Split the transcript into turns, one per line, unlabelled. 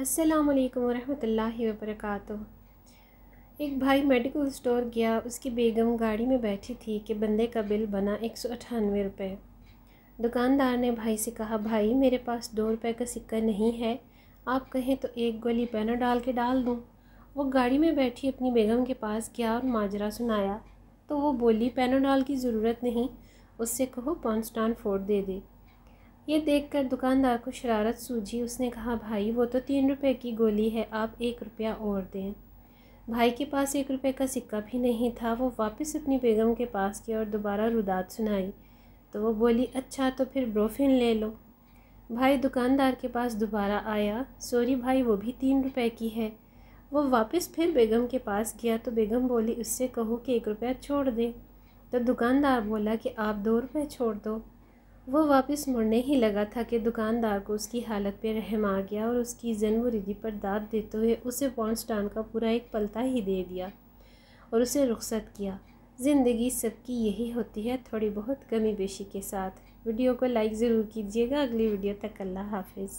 अस्सलाम वालेकुम वरहमतुल्लाहि वबरकातुह। एक भाई मेडिकल स्टोर गया। उसकी बेगम गाड़ी में बैठी थी कि बंदे का बिल बना 198 रुपये। दुकानदार ने भाई से कहा, भाई मेरे पास 2 रुपये का सिक्का नहीं है, आप कहें तो एक गोली पैनाडॉल के डाल दूँ। वो गाड़ी में बैठी अपनी बेगम के पास गया और माजरा सुनाया तो वो बोली, पैनाडॉल की ज़रूरत नहीं, उससे कहो पॉन्स्टान फोर्ट दे दे। ये देखकर दुकानदार को शरारत सूझी। उसने कहा, भाई वो तो 3 रुपये की गोली है, आप 1 रुपया और दें। भाई के पास 1 रुपये का सिक्का भी नहीं था। वो वापस अपनी बेगम के पास गया और दोबारा रुदात सुनाई तो वो बोली, अच्छा तो फिर ब्रोफिन ले लो। भाई दुकानदार के पास दोबारा आया, सॉरी भाई वो भी 3 रुपये की है। वो वापस फिर बेगम के पास गया तो बेगम बोली, उससे कहो कि 1 रुपया छोड़ दे। तो दुकानदार बोला कि आप 2 रुपये छोड़ दो। वो वापस मुड़ने ही लगा था कि दुकानदार को उसकी हालत पे रहम आ गया और उसकी ज़न्नुरिदी पर दाद देते हुए उसे पॉन्स्टान का पूरा एक पलता ही दे दिया और उसे रुखसत किया। ज़िंदगी सबकी यही होती है, थोड़ी बहुत कमी बेशी के साथ। वीडियो को लाइक ज़रूर कीजिएगा। अगली वीडियो तक अल्लाह हाफिज़।